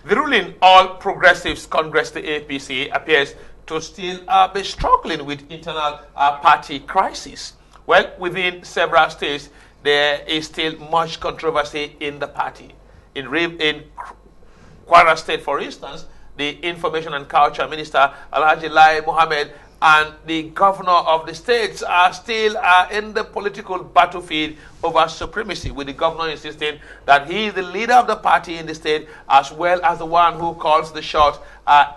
The ruling All Progressives Congress, the APC, appears to still be struggling with internal party crisis. Well, within several states, there is still much controversy in the party. In Kwara State, for instance, the Information and Culture Minister, Alhaji Lai Mohammed, and the governor of the states are still in the political battlefield over supremacy, with the governor insisting that he is the leader of the party in the state as well as the one who calls the shot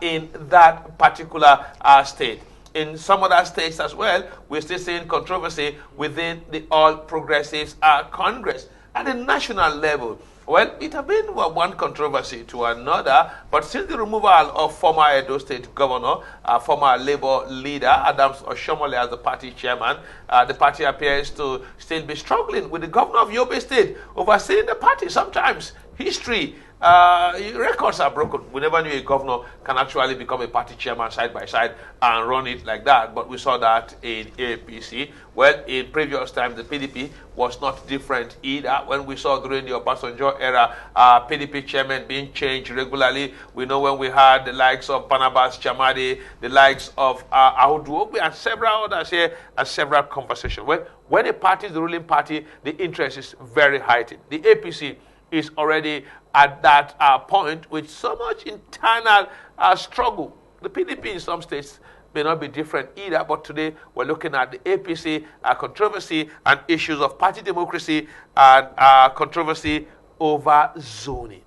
in that particular state. In some other states as well, we're still seeing controversy within the All Progressives Congress. At the national level, well, it has been one controversy to another, but since the removal of former Edo State Governor, former Labour leader, Adams Oshomole as the party chairman, the party appears to still be struggling with the governor of Yobe State overseeing the party. Sometimes history, records are broken. We never knew a governor can actually become a party chairman side by side and run it like that, but we saw that in APC. Well, in previous times, the PDP was not different either. When we saw during the Obasanjo era, PDP chairman being changed regularly. We know when we had the likes of Barnabas Chamade, the likes of Ahudu Ogbe, and several others here, and several conversations. Well, when a party is the ruling party, the interest is very heightened. The APC is already at that point with so much internal struggle. The PDP in some states may not be different either, but today we're looking at the APC controversy and issues of party democracy and controversy over zoning.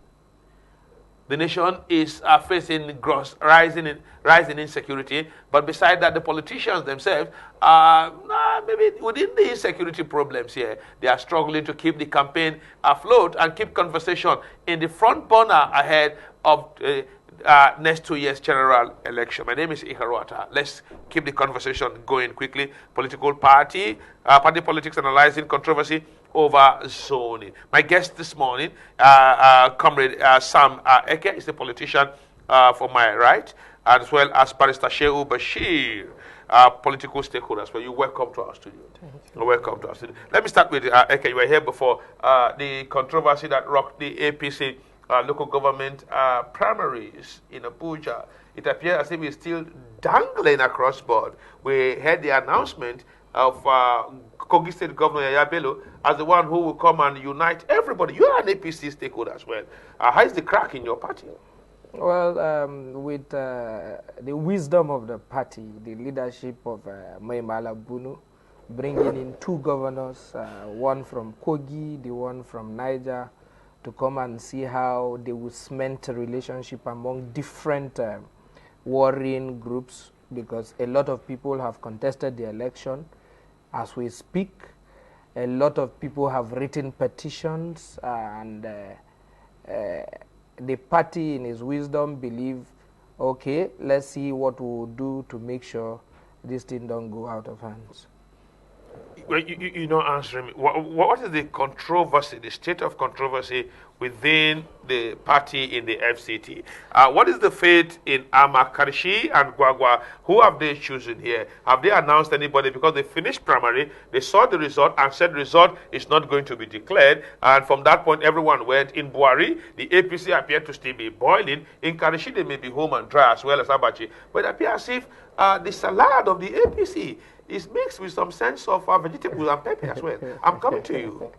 The nation is facing rising insecurity, but beside that, the politicians themselves, maybe within the insecurity problems here, they are struggling to keep the campaign afloat and keep conversation in the front burner ahead of next 2 years general election. My name is Iharuata. Let's keep the conversation going quickly. Party politics analyzing controversy over zoning. My guest this morning, Comrade Sam Eke, is a politician for my right, as well as Barrister Shehu Bashir, political stakeholders. Well, you're welcome to our studio. Welcome to our studio. Let me start with Eke. You were here before. The controversy that rocked the APC local government primaries in Abuja. It appears as if it's still dangling across board. We heard the announcement of Kogi State Governor Yaya Bello as the one who will come and unite everybody. You are an APC stakeholder as well. How is the crack in your party? Well, with the wisdom of the party, the leadership of Maimala Bunu, bringing in two governors, one from Kogi, the one from Niger, to come and see how they will cement a relationship among different warring groups, because a lot of people have contested the election. As we speak, a lot of people have written petitions, and the party in its wisdom believe, okay, let's see what we'll do to make sure this thing don't go out of hands. Well, you're not answering me. What is the controversy, the state of controversy within the party in the FCT? What is the fate in Amakarishi and Gwagwa? Who have they chosen here? Have they announced anybody? Because they finished primary, they saw the result and said the result is not going to be declared. And from that point, everyone went. In Buhari, the APC appeared to still be boiling. In Karishi, they may be home and dry as well as Abachi. But it appears as if the salad of the APC is mixed with some sense of vegetables and pepper as well. I'm coming to you.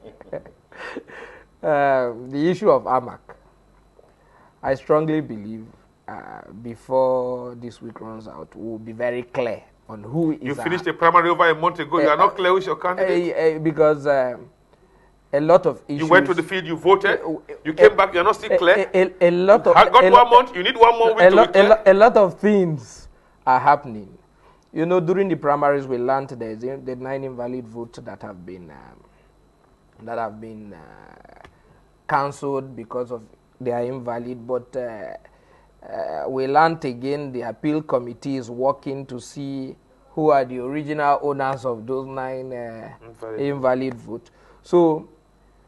The issue of AMAC, I strongly believe before this week runs out, we'll be very clear on who is. You finished the primary over a month ago. You are not clear with your candidate? Because a lot of issues. You went to the field, you voted, you came back, you're not still clear? A lot of. Got 1 month, you need 1 more week to be clear? A lot of things are happening. You know, during the primaries, we learned there's the 9 invalid votes that have been cancelled because of they are invalid. But we learned again the appeal committee is working to see who are the original owners of those 9 invalid votes. So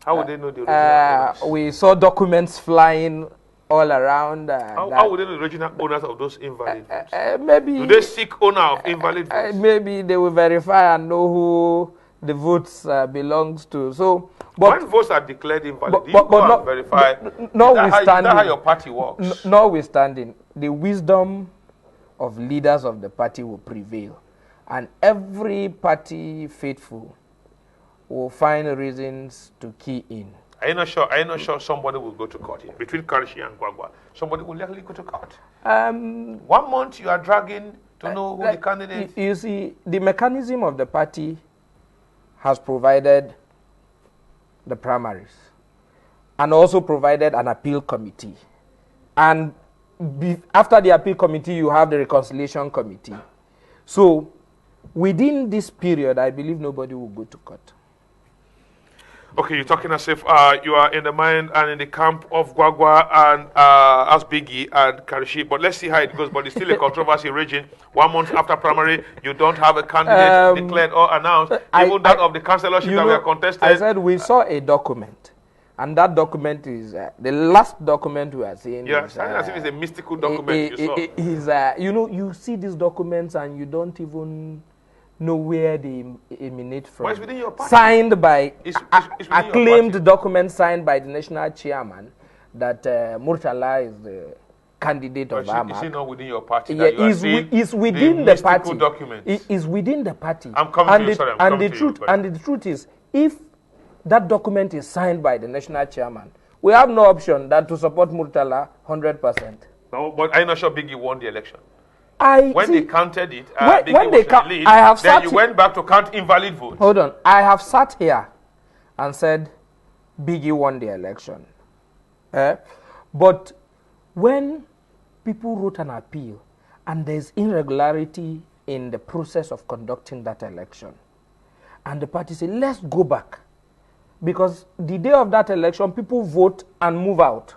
how would they know the original owners? We saw documents flying all around. How would they know the original owners of those invalid votes? Maybe. Do they seek owner of invalid votes? Maybe they will verify and know who the votes belongs to. So, but when votes are declared invalid, but- you but go not- and verify. Is that notwithstanding- how your party works? Notwithstanding, the wisdom of leaders of the party will prevail, and every party faithful will find reasons to key in. Are you not sure? Are you not sure somebody will go to court here between Karishi and Gwagwa? Somebody will likely go to court. 1 month you are dragging to know who the candidate. You see, the mechanism of the party has provided the primaries and also provided an appeal committee. And after the appeal committee, you have the reconciliation committee. So within this period, I believe nobody will go to court. Okay, you're talking as if you are in the mind and in the camp of Gwagwa and as Biggie and Karishi. But let's see how it goes. But it's still a controversy raging. 1 month after primary, you don't have a candidate declared or announced. Even that of the councillorship that we are contested. I said we saw a document. And that document is the last document we are seeing. Yeah, as if it's a mystical document you saw. You see these documents and you don't even know where they emanate from. Well, it's within your party. Signed by It's within your acclaimed party. document signed by the national chairman that Murtala is the candidate of Is AMAC. it not within your party? Yeah, that you are seeing is within the mystical party. documents? It is within the party. I'm coming to you, sorry, I'm coming to you, and the truth is, if that document is signed by the national chairman, we have no option than to support Murtala 100%. No, but I'm not sure Biggie won the election. When They counted it, when Biggie they was in the lead, I have then sat you he- went back to count invalid votes. Hold on. I have sat here and said Biggie won the election. But when people wrote an appeal and there's irregularity in the process of conducting that election, and the party said, let's go back, because the day of that election, people vote and move out.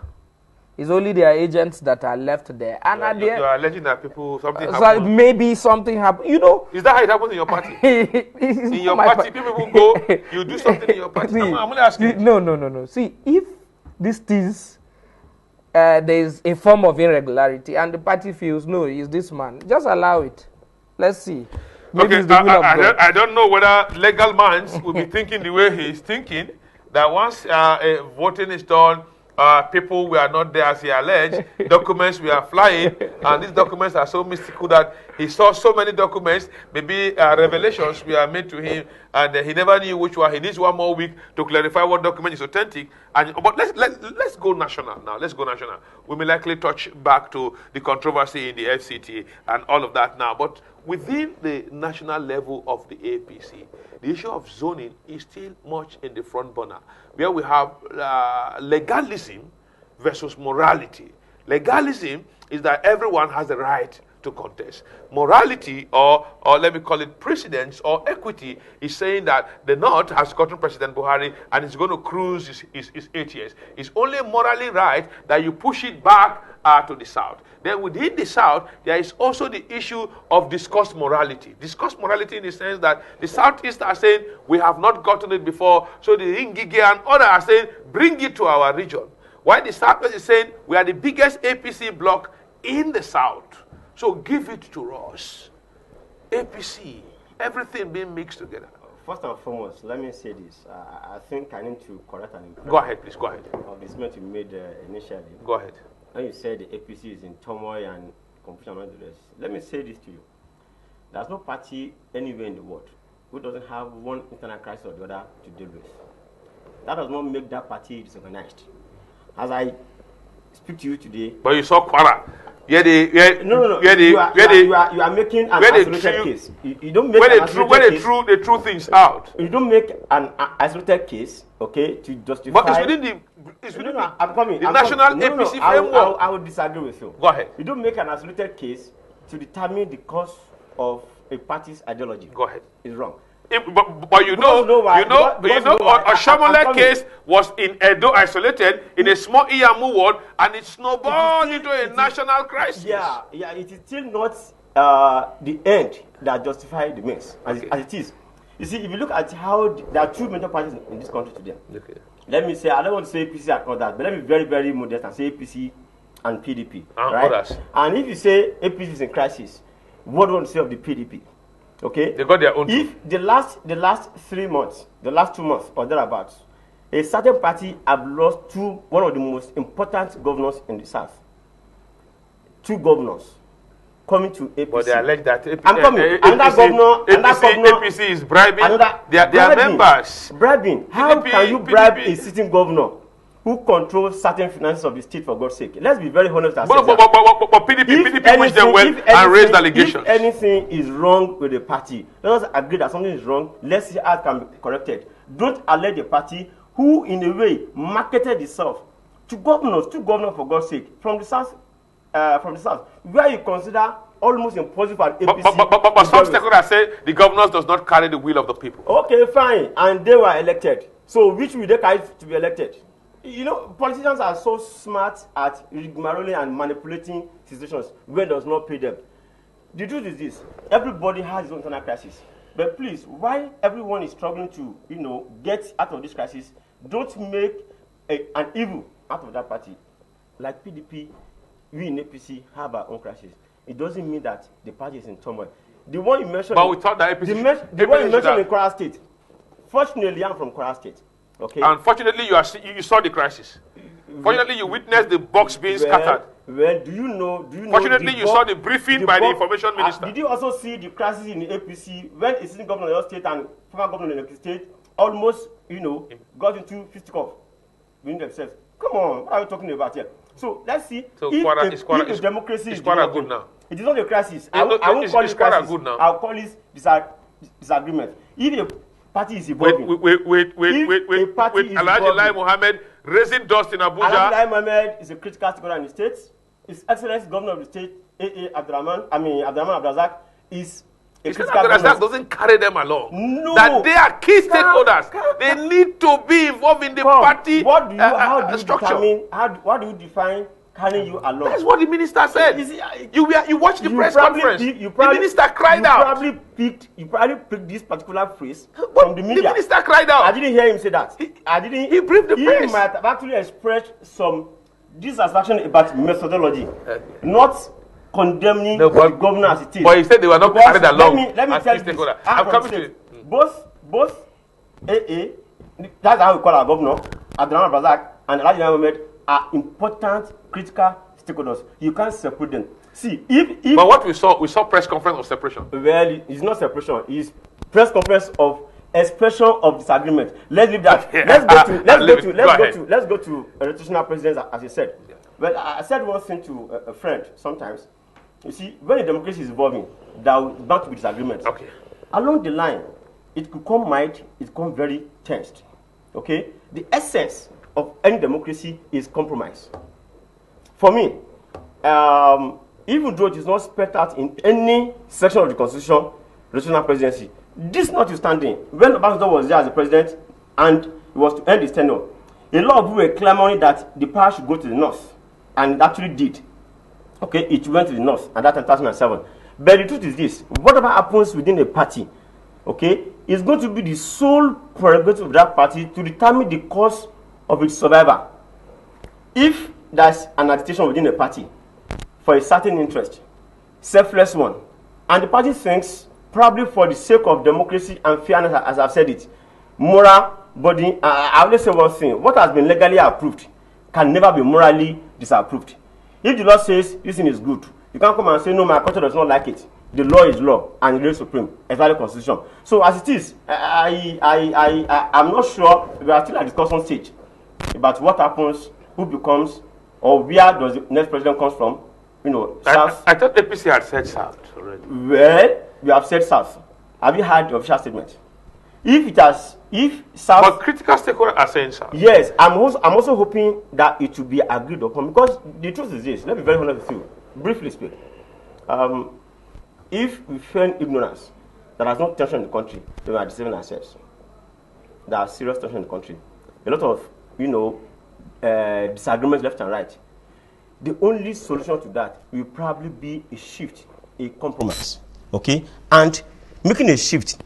It's only their agents that are left there. And at the You end, are alleging that something so happened. maybe something happened. Is that how it happens in your party? In your party, people will go, you do something in your party. See, I'm only asking. No. See, if these things, there is a form of irregularity and the party feels, no, it's this man, just allow it. Let's see. Maybe Okay, it's the will of God. I don't know whether legal minds will be thinking the way he's thinking, that once voting is done, people were not there as he alleged, documents were flying, and these documents are so mystical that he saw so many documents, maybe revelations were made to him, and he never knew which one. He needs 1 more week to clarify what document is authentic. But let's go national now. Let's go national. We may likely touch back to the controversy in the FCT and all of that now. But within the national level of the APC, the issue of zoning is still much in the front burner, where we have legalism versus morality. Legalism is that everyone has the right to contest. Morality, or let me call it precedence or equity, is saying that the North has gotten President Buhari and is going to cruise his 8 years. It's only morally right that you push it back to the South. Then within the South, there is also the issue of discussed morality. Discussed morality in the sense that the Southeast are saying, we have not gotten it before, so the Ngige and others are saying, bring it to our region. While the Southwest is saying, we are the biggest APC bloc in the South, so give it to us. APC, everything being mixed together. First and foremost, let me say this. I think I need to correct an impression. Go ahead, please, go ahead. Of the statement you made initially. Go ahead. When you said the APC is in turmoil and confusion and all the rest, let me say this to you. There's no party anywhere in the world who doesn't have one internal crisis or the other to deal with. That does not make that party disorganized. As I speak to you today. But you saw Kwara. No. You are making an isolated case. You don't make an isolated case. Where they threw things out. You don't make an isolated case, okay, to justify. But it's within the. I'm coming. The national APC framework. I will disagree with you. Go ahead. You don't make an isolated case to determine the cause of a party's ideology. Go ahead. It's wrong. But you know, Oshiomhole case was in Edo isolated in a small Iyamu ward, and it snowballed into a national crisis. Yeah, it is still not the end that justifies the means, as it is. You see, if you look at how there are two major parties in this country today. Okay. Let me say, I don't want to say APC and all that, but let me be very, very modest and say APC and PDP. And right? others. And if you say APC is in crisis, what do you want to say of the PDP? Okay? They got their own. If the last 3 months, the last 2 months or thereabouts, a certain party have lost one of the most important governors in the South. 2 governors coming to APC. But they allege that APC is bribing their members. Bribing. How can you bribe a sitting governor who controls certain finances of the state, for God's sake? Let's be very honest. But PDP wish them well and raised allegations. If anything is wrong with the party, let us agree that something is wrong. Let's see how it can be corrected. Don't allege the party who, in a way, marketed itself to governors, for God's sake, from the South, where you consider almost impossible for APC. But some stakeholders say the governors does not carry the will of the people. Okay, fine, and they were elected. So which will they carry to be elected? You know, politicians are so smart at rigmaroling and manipulating situations where it does not pay them. The truth is this: everybody has his own internal crisis. But please, while everyone is struggling to, get out of this crisis, don't make an evil out of that party. Like PDP, we in APC have our own crisis. It doesn't mean that the party is in turmoil. The one you mentioned, but we thought that APC, the one you mentioned in Kwara State. Fortunately, I'm from Kwara State. Okay. Unfortunately, you saw the crisis. Fortunately, you witnessed the box being scattered. Well, do you know? Fortunately, you saw the briefing by the information minister. Did you also see the crisis in the APC when a sitting governor in your state and former governor in the state almost, got into fisticuffs within themselves? Come on, what are we talking about here? So let's see if democracy is good now. It is not a crisis. I won't call it crisis. Good now. I'll call it disagreement. If a party is evolving, with Alhaji Lai Mohammed raising dust in Abuja. Alhaji Lai Mohammed is a critical stakeholder in the state. His Excellency Governor of the state, Abdurrahman Abdrazak, is a critical Abdrazak doesn't carry them along. No. That they are key stakeholders. They need to be involved in the party structure. What do you define carrying you along? That's what the minister said. You watched the press conference. The minister cried out. You probably picked this particular phrase from the media. The minister cried out. I didn't hear him say that. He briefed the press. He might have actually expressed some dissatisfaction about methodology, not condemning the governor as it is. But he said they were not carried along. Let me tell you this. I'm coming to both AA, that's how we call our governor, Abdurrahman Abdrazak, and Alhaji Lai Mohammed are important, critical stakeholders. You can't separate them. See, if but what we saw press conference of separation. Well, it's not separation. It's press conference of expression of disagreement. Let's leave that. Let's go to rotational presidents, as you said. Yeah. Well, I said one thing to a friend sometimes. You see, when a democracy is evolving, there will bound to be disagreement. Okay. Along the line, it could come mild, it could come very tensed. Okay? The essence of any democracy is compromise. For me, even though it is not spelled out in any section of the Constitution, rotational presidency, this notwithstanding, when Obasanjo was there as the president and he was to end his tenure, a lot of people were clamoring that the power should go to the north, and it actually did. Okay, it went to the north, and that in 2007. But the truth is this: whatever happens within a party, okay, is going to be the sole prerogative of that party to determine the course of its survival. If there's an agitation within a party for a certain interest, selfless one, and the party thinks, probably for the sake of democracy and fairness, as I've said it, moral body, I will say one thing: what has been legally approved can never be morally disapproved. If the law says this thing is good, you can't come and say, no, my culture does not like it. The law is law, and it is supreme, as well as the Constitution. So as it is, I'm not sure. We are still at discussion stage about what happens, who becomes, or where does the next president comes from. South. I thought APC had said South already. Well, we have said South. Have you heard the official statement? If South. But critical stakeholders are saying South. Yes, I'm also hoping that it will be agreed upon, because the truth is this. Let me be very honest with you. Briefly speak. If we feign ignorance, there is no tension in the country, then we are deceiving ourselves. There are serious tension in the country. A lot of, disagreements left and right. The only solution to that will probably be a shift, a compromise. Okay? And making a shift,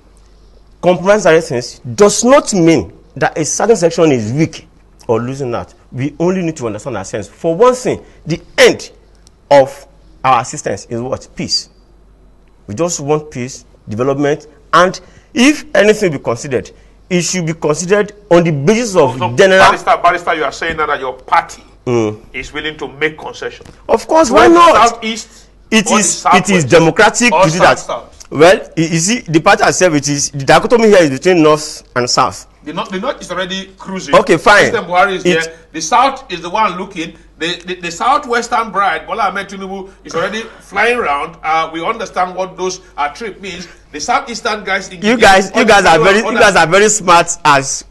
compromise essence, does not mean that a certain section is weak or losing out. We only need to understand our sense. For one thing, the end of our assistance is what? Peace. We just want peace, development, and if anything be considered, it should be considered on the basis of general. Barrister, you are saying now that your party is willing to make concessions. Of course, why not? Southeast, it is democratic to do that. South. Well, you see, the party itself, it is the dichotomy here is between north and south. The north is already cruising. Okay, fine. President Buhari is here. The south is the one looking. The southwestern bride, Bola Ahmed Tinubu, is already flying around. We understand what those trip means. The southeastern guys. You guys are very smart as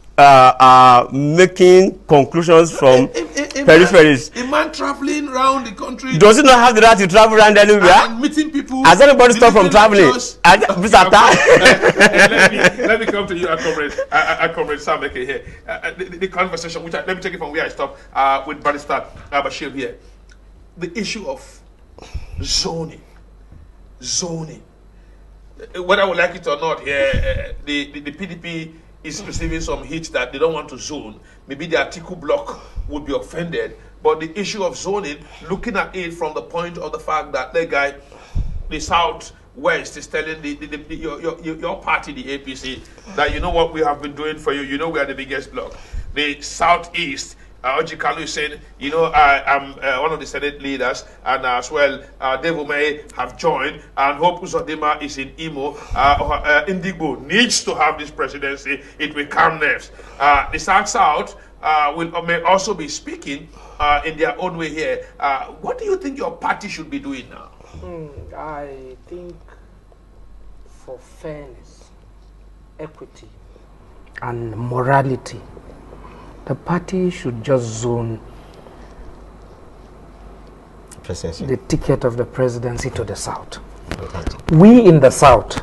making conclusions from peripheries. A man traveling around the country. Does he not have the right to travel around anywhere? And meeting people. Has anybody stopped from traveling? Let me come to you, Comrade Sameke here. The conversation, let me take it from where I stopped with Barrister Bashir here. The issue of zoning. Whether we like it or not, here the PDP is receiving some heat that they don't want to zone. Maybe the Atiku bloc would be offended. But the issue of zoning, looking at it from the point of the fact that the Southwest is telling your party, the APC, that you know what we have been doing for you. You know we are the biggest bloc. The Southeast, Oji Kalu is saying, you know, I'm one of the Senate leaders, and as well, Dave Umahi have joined, and Hope Uzodinma is in Imo. Indigbo needs to have this presidency. It will calm nerves. The South may also be speaking in their own way here. What do you think your party should be doing now? I think for fairness, equity, and morality, the party should just zone the ticket of the presidency to the South. We in the South,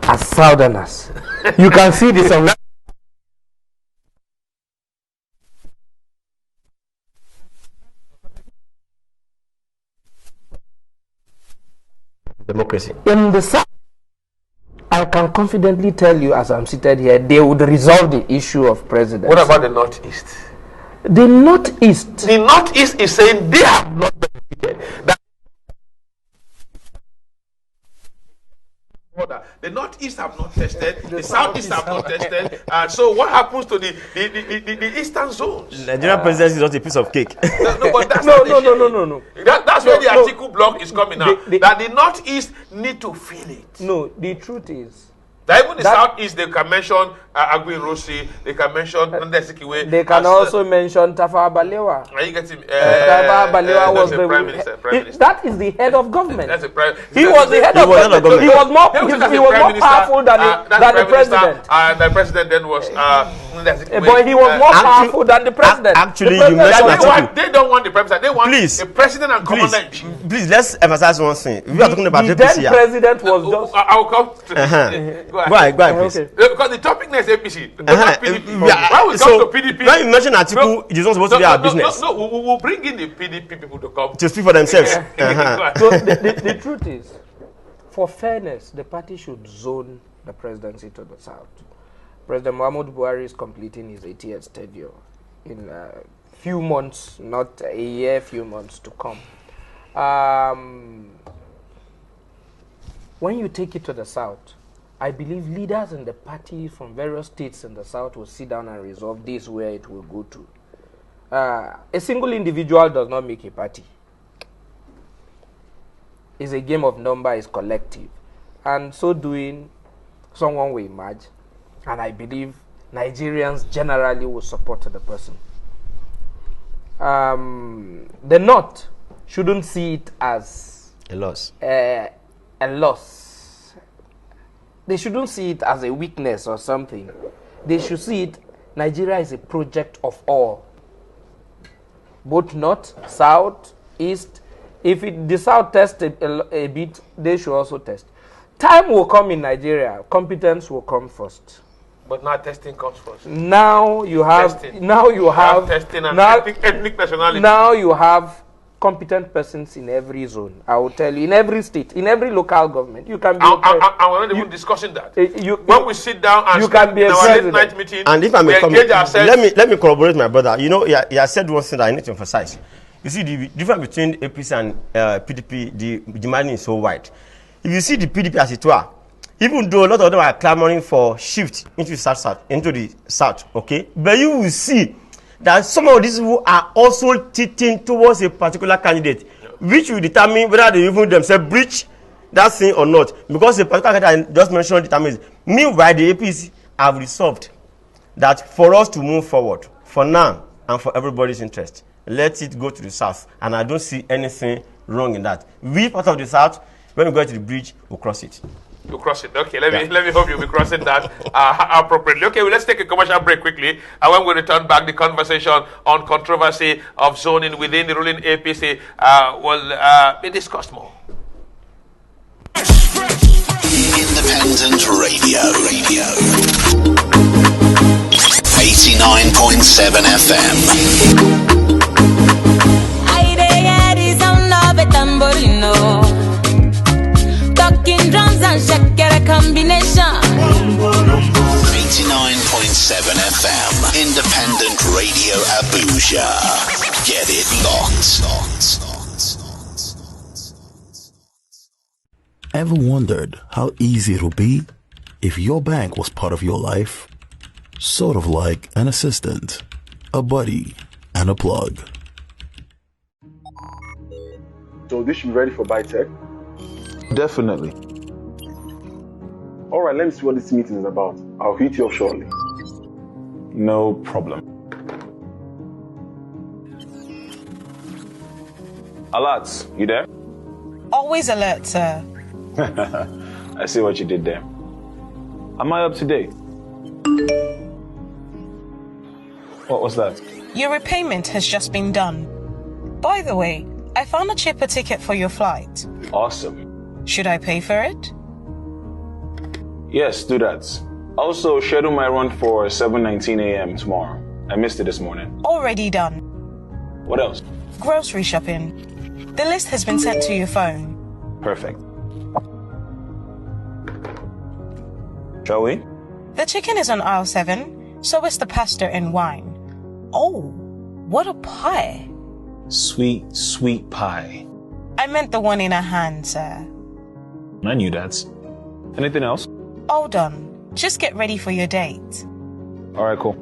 as Southerners, you can see this on democracy. In the South, I can confidently tell you, as I'm seated here, they would resolve the issue of presidency. What about the Northeast? The Northeast. The Northeast is saying they have not benefited. The Northeast have not tested. The Southeast have not tested. So what happens to the Eastern zones? Nigerian presidency is not a piece of cake. No, but that's No. That's where the Atiku bloc is coming out. That the Northeast need to feel it. No, the truth is, that even the Southeast, they can mention Agui Rossi, they can mention Ndezikiwe. they can also mention Tafawa Balewa. Are you getting me? Tafawa Balewa was the Prime Minister. That is the head of government. That's a prime. He was the head of government. He was more powerful than the president. The president then was Ndezikiwe. But he was more powerful than the president. Actually, you mentioned Atiku. They don't want the president. They want a president and commander-in-chief. Please, let's emphasize one thing. We are talking about the APC. then president was just. I will come to Go ahead, please. Okay. Because the topic next APC. PDP. When we come to PDP, when you mention Atiku, it is not supposed to be our business. No, we will bring in the PDP people to come To speak for themselves. So the truth is, for fairness, the party should zone the presidency to the South. President Muhammadu Buhari is completing his 80th tenure in a few months, not a year, few months to come. When you take it to the South, I believe leaders in the party from various states in the South will sit down and resolve this where it will go to. A single individual does not make a party. It's a game of number, it's collective. And so doing, someone will emerge. And I believe Nigerians generally will support the person. The North shouldn't see it as A loss. A loss. They shouldn't see it as a weakness or something. They should see it, Nigeria is a project of all. Both North, South, East. If the South tests a bit, they should also test. Time will come in Nigeria. Competence will come first. But now testing comes first. Now you have Testing. Testing and ethnic nationality. Now you have competent persons in every zone. I will tell you, in every state, in every local government, you can be. And we're not even discussing that. When we sit down and you can be a our late president. night meeting, And if I may we come, engage ourselves. let me corroborate my brother. You know, he has said one thing that I need to emphasize. You see, the difference between APC and PDP, the money is so wide. If you see the PDP as it were, Even though a lot of them are clamoring for shift into the south, okay? But you will see that some of these people are also tilting towards a particular candidate, which will determine whether they even themselves breach that thing or not. Because the particular candidate I just mentioned determines. Meanwhile, the APC have resolved that for us to move forward, for now and for everybody's interest, let it go to the south. And I don't see anything wrong in that. We, part of the south, when we go to the bridge, we'll cross it. You cross it. Okay, let me hope you'll be crossing that appropriately. Okay, well, let's take a commercial break quickly. And when we return back, the conversation on controversy of zoning within the ruling APC will be discussed more. Independent Radio. 89.7 FM. Talking drums and shakira combination. 89.7 FM. Independent Radio Abuja. Get it locked. Ever wondered how easy it would be if your bank was part of your life? Sort of like an assistant, a buddy, and a plug. So this should be ready for ByTech? Definitely. All right, let me see what this meeting is about. I'll hit you up shortly. No problem. Alert, you there? Always alert, sir. I see what you did there. Am I up to date? What was that? Your repayment has just been done. By the way, I found a cheaper ticket for your flight. Awesome. Should I pay for it? Yes, do that. Also, schedule my run for 7:19 a.m. tomorrow. I missed it this morning. Already done. What else? Grocery shopping. The list has been sent to your phone. Perfect. Shall we? The chicken is on aisle 7, so is the pasta and wine. Oh, what a pie. Sweet, sweet pie. I meant the one in a hand, sir. I knew that. Anything else? All done. Just get ready for your date. All right, cool.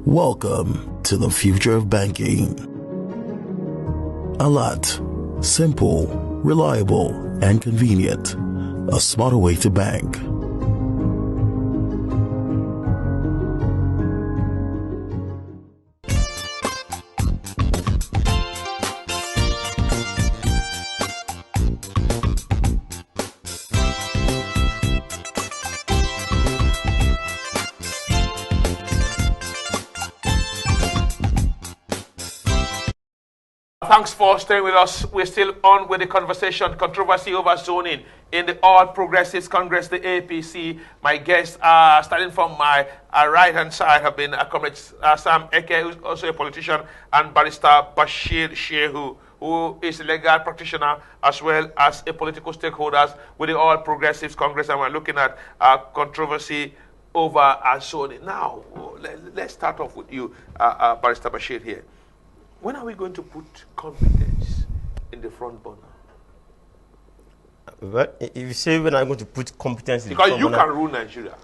Welcome to the future of banking. Alat. Simple, reliable, and convenient. A smarter way to bank. Thanks for staying with us. We're still on with the conversation, controversy over zoning in the All Progressives Congress, the APC. My guests, starting from my right-hand side, have been Comrade Sam Eke, who's also a politician, and Barrister Bashir Shehu, who is a legal practitioner as well as a political stakeholder with the All Progressives Congress, and we're looking at controversy over zoning. Now, let's start off with you, Barrister Bashir here. When are we going to put competence in the front burner? Well, if you say when I'm going to put competence in the because front you burner, can rule Nigeria.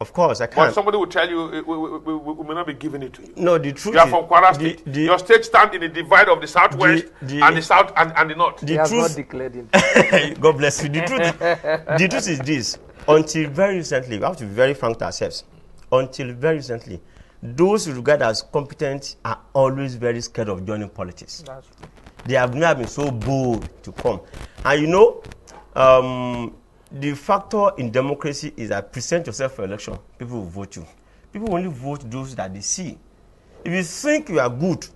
Of course, I can. But somebody will tell you we may not be giving it to you. No, the truth you are is, from Kwara State. Your state stands in the divide of the southwest and the south and the north. He has not declared it. God bless you. The truth is this. Until very recently, we have to be very frank to ourselves. Until very recently, those who regard as competent are always very scared of joining politics. They have never been so bold to come. And you know, the factor in democracy is that present yourself for election, people will vote you. People only vote those that they see. If you think you are good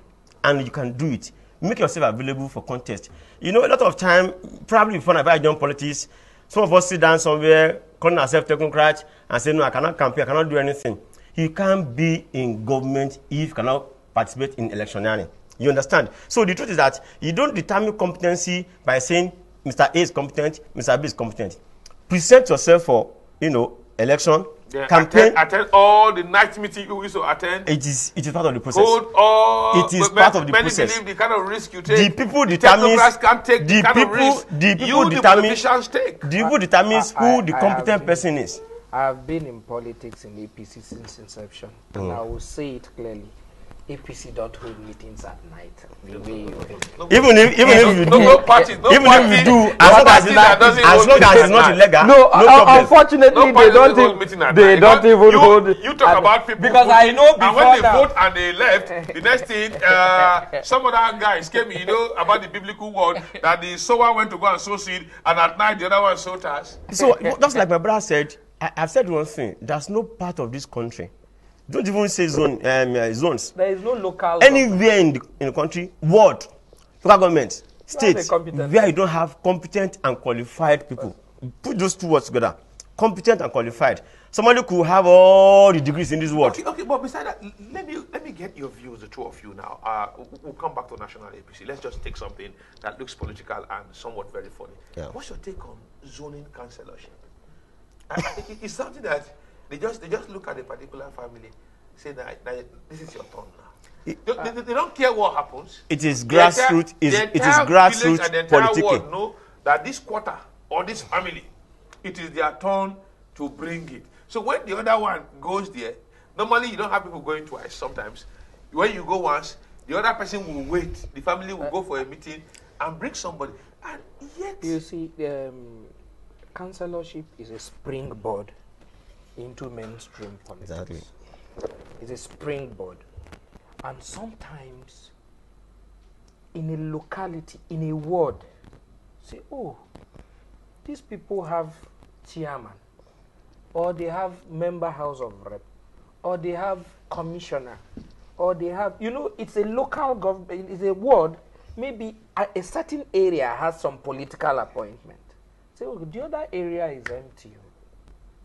and you can do it, make yourself available for contest. You know, a lot of time, probably before I join politics, some of us sit down somewhere, calling ourselves technocrats, and say, no, I cannot campaign, I cannot do anything. You can't be in government if you cannot participate in electioneering. You understand? So the truth is that you don't determine competency by saying Mr. A is competent, Mr. B is competent. Present yourself for, election, campaign. Attend all the night meeting you used to attend. It is part of the process. It is part of the process. Many believe the kind of risk you take. The people determines can't take the kind of risk the people the politicians take. The people determines who the competent person is. I have been in politics in APC since inception, and I will say it clearly. APC don't hold meetings at night. The way you think. Even if you do, as long as it's not illegal. No, unfortunately, they don't even hold. You talk about people because I know before and when they now. vote and they left, the next thing, some other guys came, about the biblical word that the sower went to go and sow seed, and at night the other one sowed us. So just like my brother said, I've said one thing. There's no part of this country. Don't even say zones. There is no local anywhere in the country, local government, states, where you don't have competent and qualified people. Put those two words together: competent and qualified. Somebody could have all the degrees in this world. Okay, but beside that, let me get your views, the two of you now. We'll come back to national APC. Let's just take something that looks political and somewhat very funny. Yeah. What's your take on zoning councillorship? It's something that they just look at a particular family, say that this is your turn now. They don't care what happens. It is grassroots. It is grassroots politics. World know that this quarter or this family, it is their turn to bring it. So when the other one goes there, normally you don't have people going twice. Sometimes when you go once, the other person will wait. The family will go for a meeting and bring somebody. And yet, you see, councillorship is a springboard into mainstream politics. Exactly. It's a springboard. And sometimes in a locality, in a ward, say, oh, these people have chairman, or they have member house of rep, or they have commissioner, or they have, it's a local government, it's a ward, maybe a certain area has some political appointment. Say, oh, the other area is empty.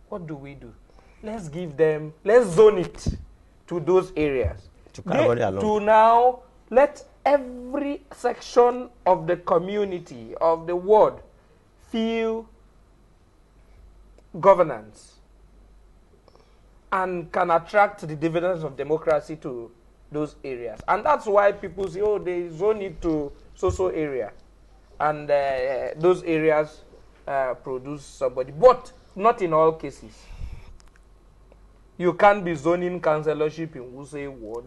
What do we do? Let's zone it to those areas. To now let every section of the community, of the ward, feel governance and can attract the dividends of democracy to those areas. And that's why people say, oh, they zone it to so area. And those areas produce somebody. But not in all cases. You can't be zoning councillorship in Wuse ward.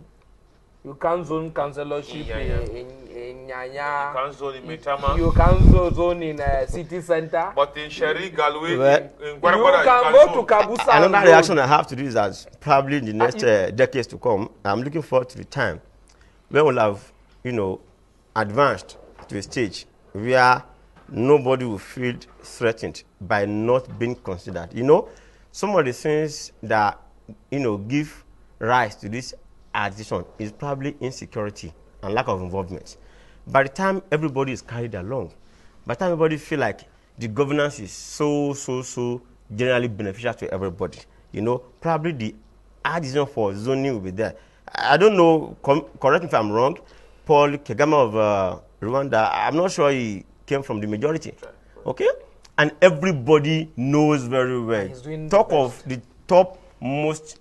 You can't zone councillorship in Nyanya. You can't zone in Metama. You can't zone in city center. But in Sherry, Galway, you can go to Kabusa. Another reaction I have to do is that probably in the next decades to come, I'm looking forward to the time when we'll have, advanced to a stage where nobody will feel threatened by not being considered. Some of the things that give rise to this addition is probably insecurity and lack of involvement. By the time everybody is carried along, by the time everybody feel like the governance is so generally beneficial to everybody, probably the addition for zoning will be there. I don't know, correct me if I'm wrong, Paul Kagame of Rwanda, I'm not sure he came from the majority. Okay? And everybody knows very well. Talk of the top most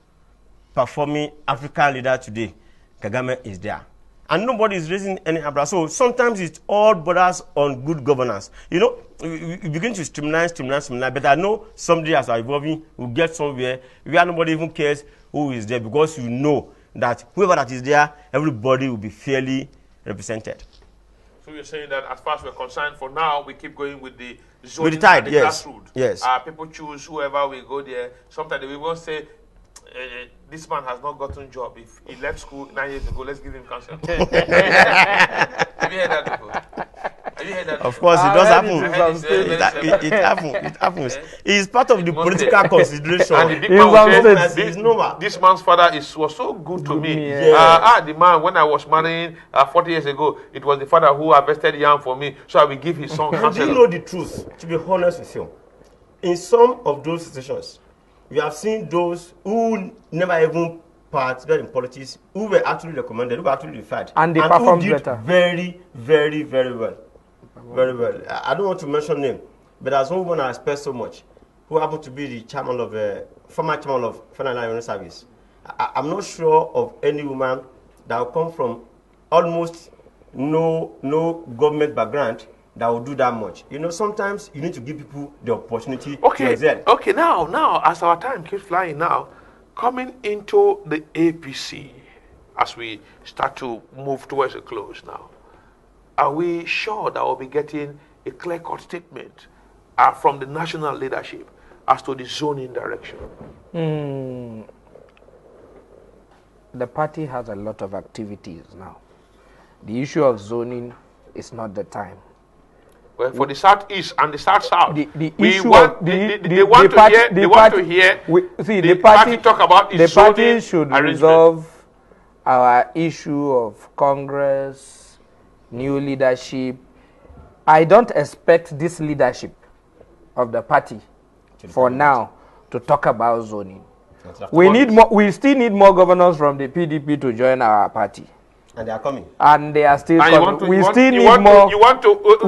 performing African leader today, Kagame is there. And nobody is raising any eyebrow. So sometimes it all borders on good governance. We begin to streamline, but I know somebody as are evolving will get somewhere where nobody even cares who is there, because that whoever that is there, everybody will be fairly represented. So you're saying that as far as we're concerned, for now, we keep going with the zoning, with the tide, and the yes. grassroots. Yes. People choose whoever will go there. Sometimes they will say, this man has not gotten a job. If he left school 9 years ago, let's give him counsel. Have you heard that before? Have you heard that before? Of course, it does happen. It happens. It's part of the political consideration. And the big man will say, this man's father was so good to me. Yeah. The man, when I was marrying 40 years ago, it was the father who harvested yam for me, so I will give his son counsel. Do you know the truth? To be honest with you, in some of those situations, we have seen those who never even participated in politics, who were actually recommended, who were actually referred, and they performed who did better. Very, very, very well. Very well. I don't want to mention name, but there's one woman I respect so much, who happened to be the chairman of former chairman of Federal Revenue Service. I'm not sure of any woman that will come from almost no government background that will do that much. You know, sometimes you need to give people the opportunity to excel. Okay, now, as our time keeps flying now, coming into the APC, as we start to move towards a close now, are we sure that we'll be getting a clear-cut statement from the national leadership as to the zoning direction? The party has a lot of activities now. The issue of zoning is not the time. Well, for the southeast and the south-south, the they want to hear the party talk about its the party zoning should arrangement. resolve our issue of Congress, new leadership. I don't expect this leadership of the party for now to talk about zoning. We need more. We still need more governors from the PDP to join our party. And they are coming. And they are still and coming. We still need more.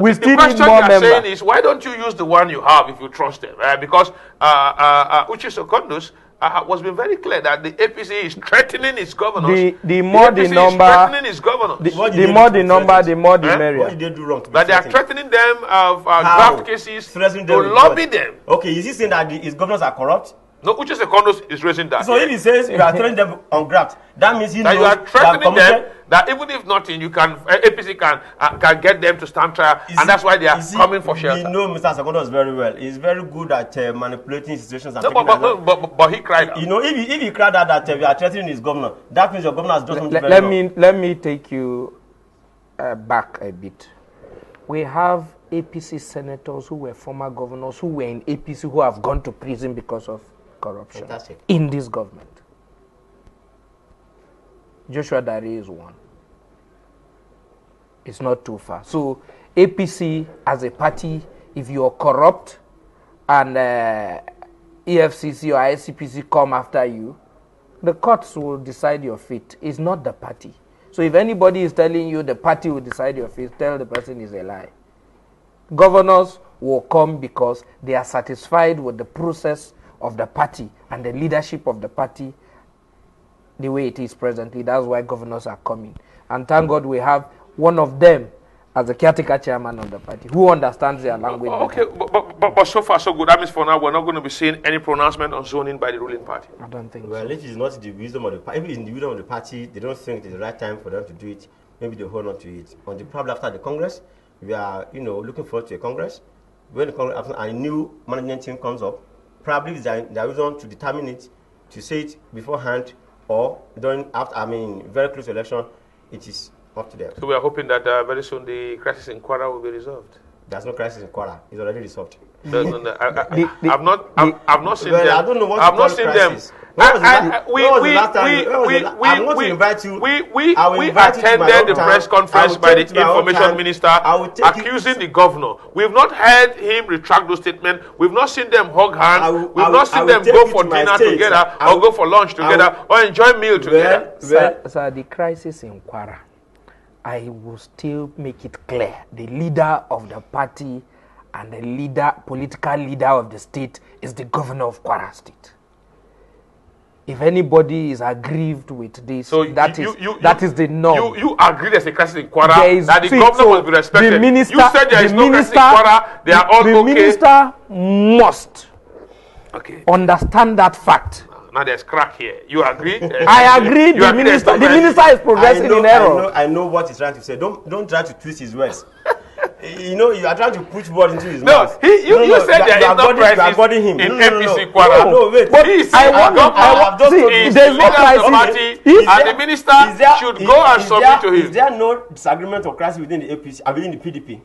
We still need more members. The question you are saying is, why don't you use the one you have if you trust them? Because Uche Secondus was been very clear that the APC is threatening its governors. The more the number, threatening its governors. The more the number, the more the merrier. What did they do wrong? That they are threatening them of draft cases to lobby them. Okay, is he saying that his governors are corrupt? No, Uche Secondus is raising that. So if he says you are threatening them on graft, that means he knows you are threatening them that even if nothing, you can APC can get them to stand trial, and that's why they are coming for shelter. We know Mr. Secondus very well. He's very good at manipulating situations. And but he cried out. You know, if he cried out that you are threatening his governor, that means your governor has done something very wrong. Let me take you back a bit. We have APC senators who were former governors who were in APC who have gone to prison because of corruption in this government. Joshua Dare is one. It's not too far. So APC as a party, if you are corrupt and EFCC or ICPC come after you, the courts will decide your fate. It's not the party. So if anybody is telling you the party will decide your fate, tell the person is a lie. Governors will come because they are satisfied with the process of the party and the leadership of the party the way it is presently. That's why governors are coming. And thank God we have one of them as the caretaker chairman of the party who understands their language. Okay, but so far so good. That means for now we're not going to be seeing any pronouncement on zoning by the ruling party. I don't think so. Well, it is not the wisdom of the party. If it's in the wisdom of the party, they don't think it's the right time for them to do it. Maybe they hold on to it. Probably after the Congress, we are, looking forward to a Congress. When the Congress, after a new management team comes up, probably there is on to determine it, to say it beforehand or very close election. It is up to them. So we are hoping that very soon the crisis in Kwara will be resolved. There's no crisis in Kwara. It's already resolved. No. I've not seen them. I don't know what I've not seen them. When was the last time? I'm going to invite you. We attended the press conference by the information minister accusing the governor. We've not heard him retract those statements. We've not seen them hug hands. We've not seen them go for dinner together or go for lunch together or enjoy meal together. Sir, the crisis in Kwara, I will still make it clear. The leader of the party and the political leader of the state is the governor of Kwara State. If anybody is aggrieved with this, so that is the norm. You agree there's a crisis in Kwara, that the governor must be respected. You said there is no crisis in Kwara, they are all okay. The minister must understand that fact. Now there's crack here. You agree? I agree. The minister is progressing in error. I know what he's trying to say. Don't try to twist his words. You are trying to push word into his mouth. You said there is no crisis in APC Kwara. No, wait. There's no crisis. And the minister should go and submit to him. Is there no disagreement or crisis within the APC, within the PDP?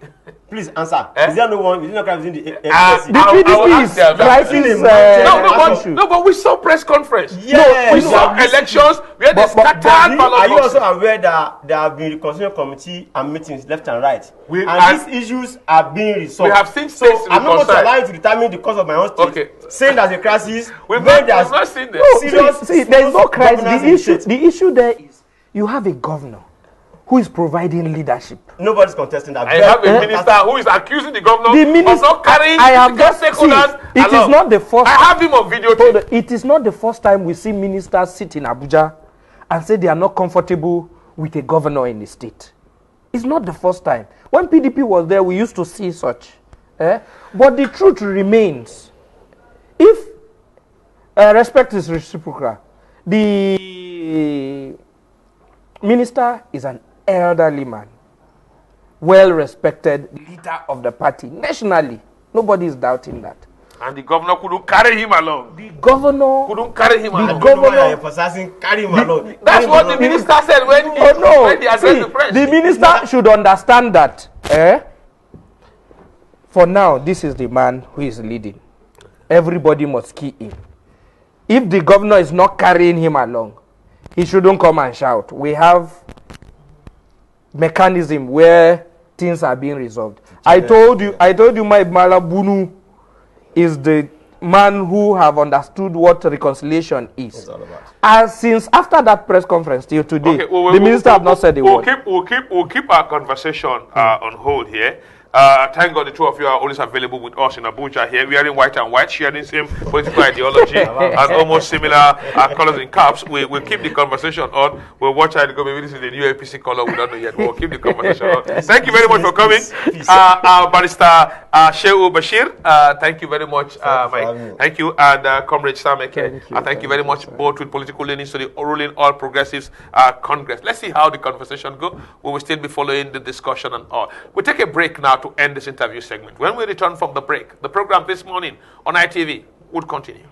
Please answer. Is there no crisis within the APC? The PDP is crisis. No, but we saw press conference. We saw elections. We had the scattered ballot boxes. Are you also aware that there have been reconciliation committee and meetings left and right? And these issues are being resolved. We have seen states I'm not going to allow you to determine the cause of my own state. Okay. Saying there's a crisis. We've not seen this. There is no crisis. The issue there is you have a governor who is providing leadership. Nobody's contesting that. I have a minister who is accusing the governor of not carrying I have just stakeholders. It is not the first. I have him on video. It is not the first time we see ministers sit in Abuja and say they are not comfortable with a governor in the state. It's not the first time. When PDP was there, we used to see such. But the truth remains. If respect is reciprocal, the minister is an elderly man, well-respected leader of the party nationally. Nobody is doubting that. And the governor couldn't carry him along. The governor couldn't carry him along. The governor emphasizing carry him along. That's what the minister said when he addressed the press. The minister should understand that. For now, this is the man who is leading. Everybody must key in. If the governor is not carrying him along, he shouldn't come and shout. We have mechanism where things are being resolved. I told you, my Malabunu is the man who have understood what reconciliation is. And since after that press conference till today, the minister have not said a word. We'll keep our conversation on hold here. Thank God the two of you are always available with us in Abuja here. We are in white and white, sharing same political ideology and almost similar colors in caps. We'll keep the conversation on. We'll watch how it goes. Maybe this is the new APC color. We don't know yet. We'll keep the conversation on. Thank you very much for coming. Our barrister, Shehu Bashir. Thank you very much, Mike. Thank you. And Comrade Sameke. Thank you very much, both with political leanings to the ruling All Progressives Congress. Let's see how the conversation goes. We will still be following the discussion and all. We'll take a break now to end this interview segment. When we return from the break, the program this morning on ITV would continue.